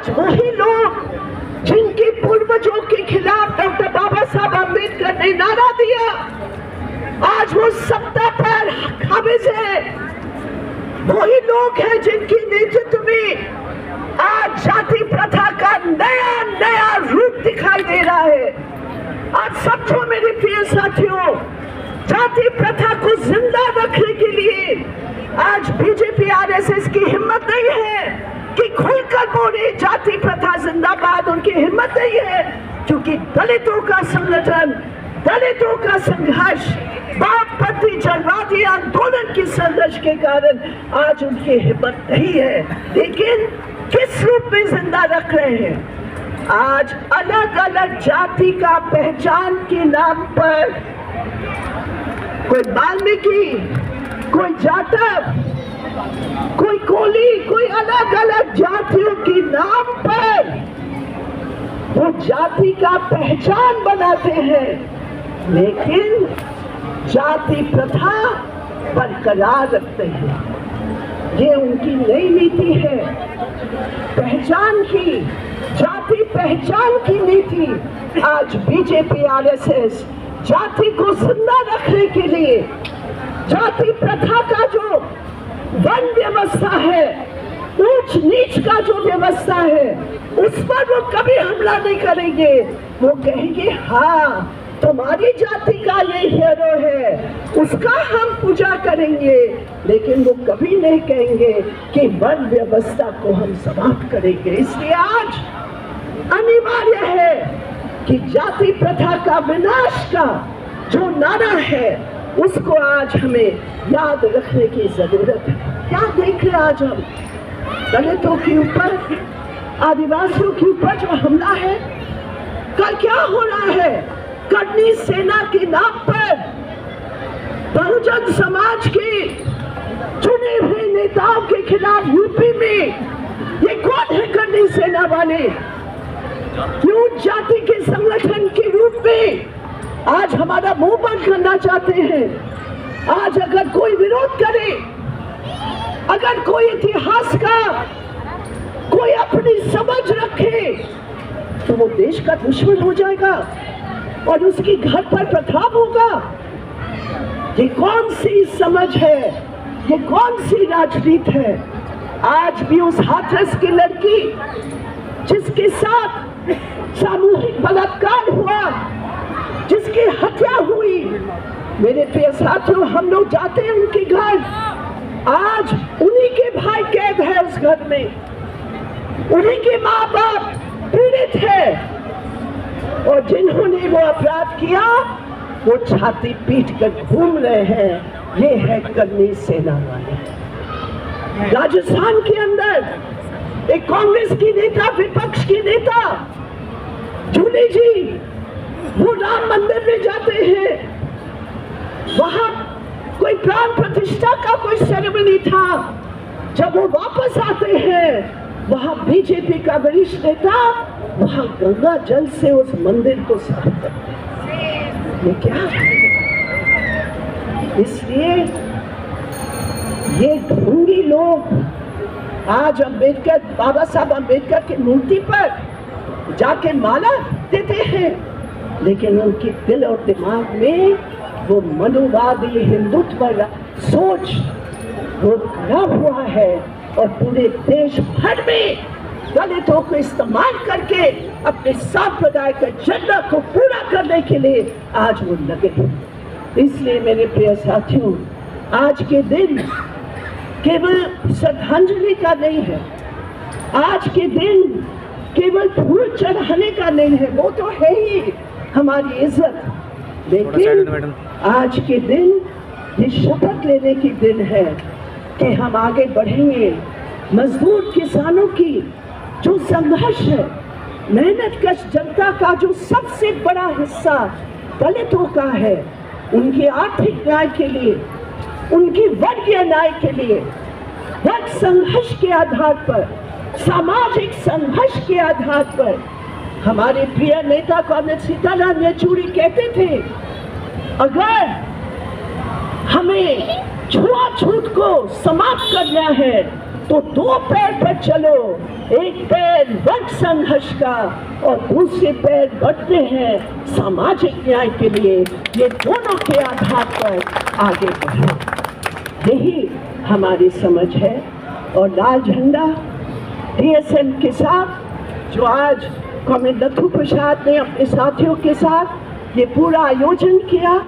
आज वही लोग जिनके पूर्वजों के खिलाफ डॉक्टर बाबा साहब अम्बेडकर ने नारा दिया, आज वो सत्ता पर काबिज है। वही लोग हैं जिनकी नेतृत्व में आज जाति प्रथा का नया नया रूप दिखाई दे रहा है। आज समझो मेरे प्रिय साथियों, जाति प्रथा को जिंदा रखने के लिए आज बीजेपी आरएसएस की हिम्मत नहीं है कि खुलकर बोले जाति प्रथा जिंदाबाद। उनकी हिम्मत नहीं है क्योंकि दलितों का संगठन, दलितों का संघर्ष, वामपंथी जनवादी आंदोलन की संघर्ष के कारण आज उनकी हिम्मत नहीं है। लेकिन किस रूप में जिंदा रख रहे हैं? आज अलग अलग जाति का पहचान के नाम पर कोई वाल्मीकि, कोई जाटव, कोई कोली, कोई अलग अलग जातियों के नाम पर वो जाति का पहचान बनाते हैं, लेकिन जाति प्रथा बरकरार रखते हैं। ये उनकी नई नीति है, पहचान की, जाति पहचान की नीति। आज बीजेपी आरएसएस जाति को जिंदा रखने के लिए जाति प्रथा का जो वन व्यवस्था है, ऊंच नीच का जो व्यवस्था है, उस पर वो कभी हमला नहीं करेंगे। वो कहेंगे हाँ तुम्हारी जाति का ये हीरो है, उसका हम पूजा करेंगे, लेकिन वो कभी नहीं कहेंगे कि वन व्यवस्था को हम समाप्त करेंगे। इसलिए आज अनिवार्य है कि जाति प्रथा का विनाश का जो नारा है उसको आज हमें याद रखने की जरूरत है। क्या देख रहे आज हम दलितों के ऊपर, आदिवासियों के ऊपर जो हमला है, कल क्या हो रहा है? कर्णी सेना के नाम पर बहुजन समाज के चुने हुए नेताओं के खिलाफ यूपी में ये कौन है कर्णी सेना वाले? यूथ जाति के संगठन के रूप में आज हमारा मुंह बंद करना चाहते हैं। आज अगर कोई विरोध करे, अगर कोई इतिहास का कोई अपनी समझ रखे, तो वो देश का दुश्मन हो जाएगा और उसकी घर पर प्रताप होगा। ये कौन सी समझ है? ये कौन सी राजनीति है? आज भी उस हाथरस की लड़की जिसके साथ सामूहिक बलात्कार हुआ, जिसकी हत्या हुई, मेरे प्रिय साथियों, हम लोग जाते हैं उनके घर, आज उन्हीं के भाई कैद है उस घर में, उन्हीं के माँ बाप पीड़ित है, और जिन्होंने वो अपराध किया वो छाती पीट कर घूम रहे हैं। ये है कर्णी सेना वाले। राजस्थान के अंदर एक कांग्रेस की नेता, विपक्ष की नेता जूली जी, वो राम मंदिर में जाते हैं, वहां कोई प्राण प्रतिष्ठा का कोई सेरेमनी था। जब वो वापस आते हैं, वहां बीजेपी का वरिष्ठ नेता वहां गंगा जल से उस मंदिर को साफ करते हैं। ये क्या है? इसलिए ये ढोंगी लोग आज अम्बेडकर, बाबा साहब अम्बेडकर की मूर्ति पर जाके माला देते हैं, लेकिन उनके दिल और दिमाग में वो मनुवादी हिंदुत्व सोच वो भरा हुआ है, और पूरे देश भर में दलितों को इस्तेमाल करके अपने सांप्रदाय का एजेंडा को पूरा करने के लिए आज वो लगे हैं। इसलिए मेरे प्रिय साथियों, आज के दिन केवल श्रद्धांजलि का नहीं है, आज के दिन केवल फूल चढ़ाने का नहीं है, वो तो है ही हमारी इज्जत, लेकिन आज के दिन ये शपथ लेने की दिन है कि हम आगे बढ़ेंगे। मजदूर किसानों की जो संघर्ष है, मेहनत कश जनता का जो सबसे बड़ा हिस्सा दलितों का है, उनके आर्थिक न्याय के लिए, उनकी वर्गीय न्याय के लिए, वर्ग संघर्ष के आधार पर, सामाजिक संघर्ष के आधार पर, हमारे प्रिय नेता कॉमरेड सीताराम येचुरी कहते थे, अगर हमें छुआछूत को समाप्त करना है तो दो पैर पर चलो, एक पैर वर्ग संघर्ष का और दूसरे पैर बढ़ते हैं सामाजिक न्याय के लिए। ये दोनों के आधार पर आगे बढ़ो, यही हमारी समझ है। और लाल झंडा DSM के साथ जो आज कॉमरेड नथु प्रसाद ने अपने साथियों के साथ ये पूरा आयोजन किया,